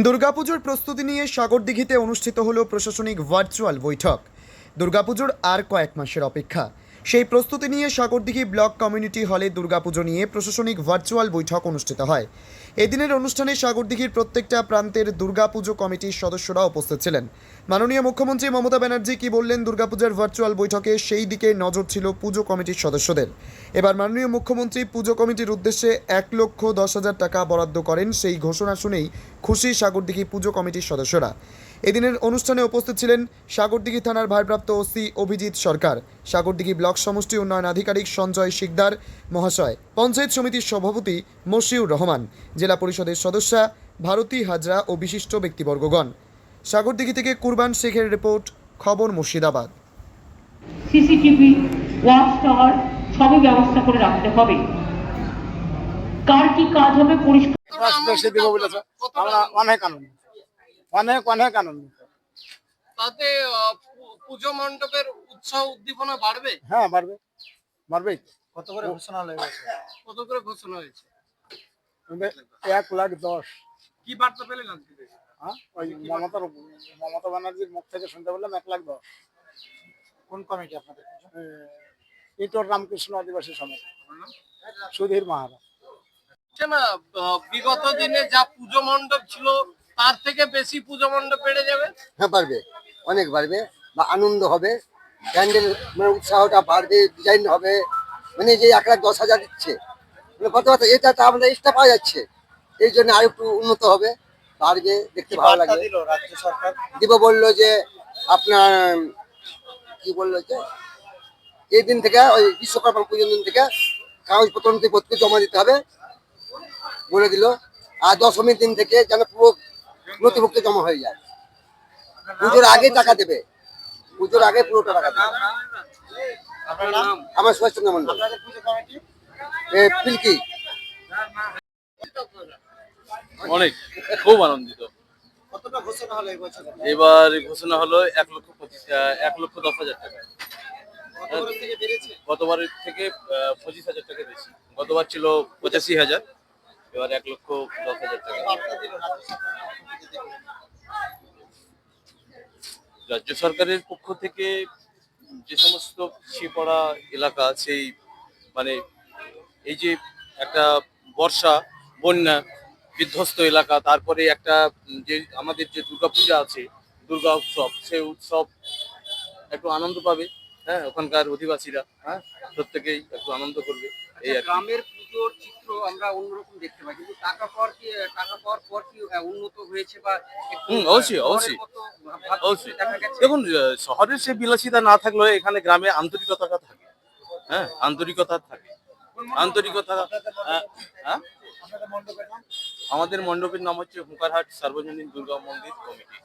দুর্গাপুজোর প্রস্তুতি নিয়ে সাগরদিঘিতে অনুষ্ঠিত হলো প্রশাসনিক ভার্চুয়াল বৈঠক। দুর্গাপুজোর আর কয়েক মাসের অপেক্ষা। সেই প্রস্তুতি নিয়ে সাগরদিঘি ব্লক কমিউনিটি হলে দুর্গাপুজো নিয়ে প্রশাসনিক ভার্চুয়াল বৈঠক অনুষ্ঠিত হয়। এদিনের অনুষ্ঠানে সাগরদিঘির প্রত্যেকটা প্রান্তের দুর্গাপুজো কমিটির সদস্যরা উপস্থিত ছিলেন। মাননীয় মুখ্যমন্ত্রী মমতা ব্যানার্জি কি বললেন দুর্গাপূজার ভার্চুয়াল বৈঠকে, সেই দিকে নজর ছিল পুজো কমিটির সদস্যদের। এবার মাননীয় মুখ্যমন্ত্রী পুজো কমিটির উদ্দেশ্যে 1,10,000 টাকা বরাদ্দ করেন। সেই ঘোষণা শুনেই খুশি সাগরদিঘি পুজো কমিটির সদস্যরা। এদিনের অনুষ্ঠানে উপস্থিত ছিলেন সাগরদিঘি থানার ভারপ্রাপ্ত ওসি অভিজিৎ সরকার, সাগরদিঘি ব্লক সমষ্টি উন্নয়ন আধিকারিক সঞ্জয় শিকদার মহাশয়, পঞ্চায়েত সমিতির সভাপতি মশিউর রহমান, জেলা পরিষদের সদস্যা ভারতী হাজরা ও বিশিষ্ট ব্যক্তিবর্গগণ। সাগরদিঘি থেকে কুরবান শেখের রিপোর্ট, খবর মুর্শিদাবাদ। সিসিটিভি, ওয়াচ টাওয়ার সবই ব্যবস্থা করে রাখতে হবে। কার কি কাজ হবে পরিষ্কার অনেক আনন্দ তাতে পুজো মণ্ডপের উৎসাহ উদ্দীপনা বাড়বে। হ্যাঁ, বাড়বে। কত করে ঘোষণা হয়েছে? 1,10,000। কি বার্তা পেলেন আজকে? ওই মমতা ব্যানার্জির মুখ থেকে শুনতে বললাম 1,10,000। কোন কমিটি আপনাদের? ইটোর রামকৃষ্ণ আদিবাসী সমিতি, সুধীর মাহারা। না, বিগত দিনে যা পুজো মণ্ডপ ছিল তার থেকে বেশি পুজো মণ্ডপ বেড়ে যাবে। হ্যাঁ, বাড়বে, অনেক বাড়বে, বা আনন্দ হবে, প্যান্ডেল মানে উৎসাহটা বাড়বে, ডিজাইন হবে। মানে যে 1,10,000 দিচ্ছে, মানে কত কথা, এটা তো আমাদের এক্সট্রা পাওয়া যাচ্ছে, এই জন্য আর একটু উন্নত হবে, বাড়বে, দেখতে ভালো লাগবে। রাজ্য সরকার দিব বললো যে আপনার কি বললো যে এই দিন থেকে ওই বিশ্বকর্মা পুজোর দিন থেকে কাগজপত্র নথিপত্র জমা দিতে হবে বলে দিল। আর দশমীর দিন থেকে যেন পুরো নথিভুক্ত জমা হয়ে যায়। পুজোর আগে টাকা দেবে, পুজোর আগে পুরোটা টাকা দেবে। আমার সুভাষচন্দ্র মন্ডল, পিলকি। অনেক, খুব আনন্দিত। এবার ঘোষণা হলো 1,10,000 টাকা। গতবারের থেকে 25,000 টাকা বেশি। গতবার ছিল 85,000, এবার 1,10,000 টাকা। রাজ্য সরকারের পক্ষ থেকে যে সমস্ত পিছিয়ে পড়া এলাকা, সেই মানে এই যে একটা বর্ষা, বন্যা বিধ্বস্ত এলাকা, তারপরে একটা যে আমাদের যে দুর্গাপূজা আছে, দুর্গা উৎসব, সেই উৎসব একটু আনন্দ পাবে। হ্যাঁ, ওখানকার অধিবাসীরা প্রত্যেকেই একটু আনন্দ করবে। এই আর গ্রামের পুজোর চিত্র আমরা অন্যরকম দেখতে পাই, কিন্তু টাকা পাওয়ার পর কি উন্নত হয়েছে বা অবশ্যই অবশ্যই অবশ্যই। দেখুন, শহরের সে বিলাসিতা না থাকলেও এখানে গ্রামে আন্তরিকতাটা থাকে। হ্যাঁ, আন্তরিকতা থাকে, আন্তরিকতা। আমাদের মণ্ডপের নাম হচ্ছে হুঙ্কারহাট সার্বজনীন দুর্গা মন্দির কমিটি।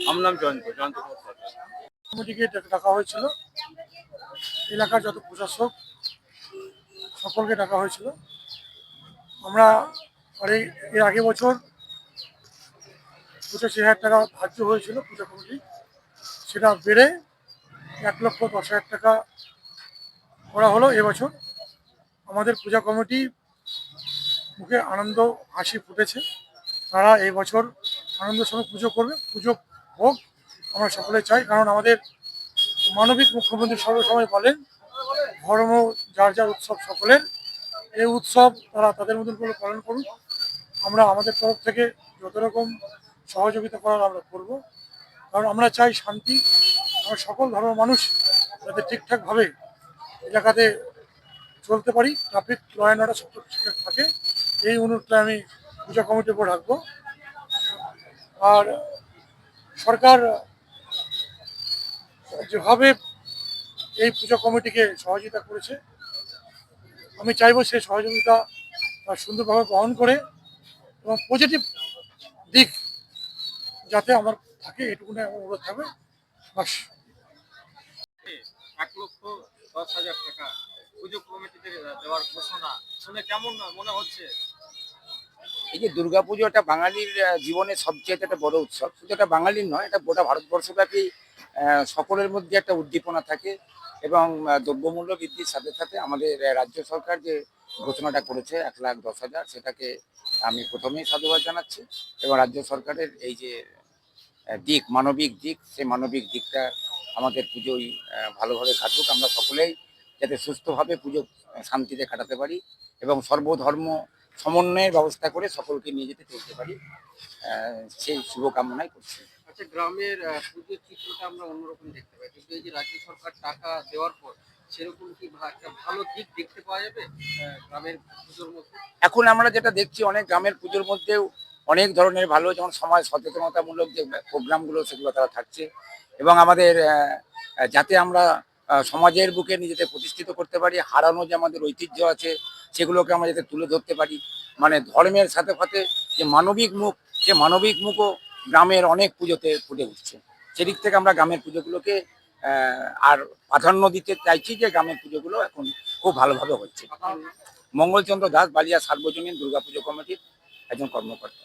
আমার নাম জয়ন্ত কুমার সরকার। কমিটিকে ডাকা হয়েছিল, এলাকার যত প্রশাসক সকলকে ডাকা হয়েছিল। আমরা এর আগে বছর 85,000 টাকা ধার্য হয়েছিল পূজা কমিটি, সেটা বেড়ে 1,10,000 টাকা করা হলো। এবছর আমাদের পূজা কমিটি মুখে আনন্দ হাসি ফুটেছে। তারা এই বছর আনন্দের সঙ্গে পুজো করবে, পুজো হোক আমরা সকলে চাই। কারণ আমাদের মানবিক মুখ্যমন্ত্রী সর্বসময় বলেন, ধর্ম যার যার উৎসব সকলের, এই উৎসব তারা তাদের মতন করে পালন করুন। আমরা আমাদের তরফ থেকে যত রকম সহযোগিতা করার আমরা করব, কারণ আমরা চাই শান্তি। আমরা সকল ধর্মের মানুষ যাতে ঠিকঠাকভাবে এলাকাতে চলতে পারি, ট্রাফিক ল অ্যান্ড অর্ডার সব ঠিকঠাক থাকে, এই অনুরোধটা আমি পূজা কমিটির উপর রাখবো। আর সরকার যেভাবে এই পূজা কমিটিকে সহযোগিতা করেছে, আমি চাইবো সেই সহযোগিতা সুন্দরভাবে গ্রহণ করে এবং পজিটিভ দিক যাতে আমার থাকে, এটুকুনি আমার অনুরোধ থাকবে। বাস। 1,10,000 টাকা পুজো কমিটিতে দেওয়ার ঘোষণা শুনে কেমন মনে হচ্ছে? এই যে দুর্গাপুজো, এটা বাঙালির জীবনের সবচেয়ে একটা বড় উৎসব। শুধু এটা বাঙালির নয়, এটা গোটা ভারতবর্ষব্যাপী সকলের মধ্যে একটা উদ্দীপনা থাকে। এবং দ্রব্যমূল্য বৃদ্ধির সাথে সাথে আমাদের রাজ্য সরকার যে ঘোষণাটা করেছে 1,10,000, সেটাকে আমি প্রথমেই সাধুবাদ জানাচ্ছি। এবং রাজ্য সরকারের এই যে দিক, মানবিক দিক, সেই মানবিক দিকটা আমাদের পুজোয় ভালোভাবে কাটুক। আমরা সকলেই যাতে সুস্থভাবে পুজো শান্তিতে কাটাতে পারি এবং সর্বধর্ম সমন্বয়ের ব্যবস্থা করে সকলকে নিয়ে যেতে চলতে পারি, সেই শুভকামনাই করছি। আচ্ছা, গ্রামের পুজোর চিত্রটা আমরা অন্যরকম দেখতে পাই, কিন্তু এই যে রাজ্য সরকার টাকা দেওয়ার পর সেরকম কি একটা ভালো দিক দেখতে পাওয়া যাবে গ্রামের পুজোর মধ্যে? এখন আমরা যেটা দেখছি, অনেক গ্রামের পুজোর মধ্যেও অনেক ধরনের ভালো, যেমন সমাজ সচেতনতামূলক যে প্রোগ্রামগুলো, সেগুলো তারা থাকছে। এবং আমাদের যাতে আমরা সমাজের বুকে নিজেদের প্রতিষ্ঠিত করতে পারি, হারানো যে আমাদের ঐতিহ্য আছে সেগুলোকে আমরা যাতে তুলে ধরতে পারি। মানে ধর্মের সাথে সাথে যে মানবিক মুখ, সে মানবিক মুখও গ্রামের অনেক পুজোতে ফুটে উঠছে। সেদিক থেকে আমরা গ্রামের পুজোগুলোকে আর প্রাধান্য দিতে চাইছি, যে গ্রামের পুজোগুলো এখন খুব ভালোভাবে হচ্ছে। মঙ্গলচন্দ্র দাস, বালিয়া সার্বজনীন দুর্গাপুজো কমিটির একজন কর্মকর্তা।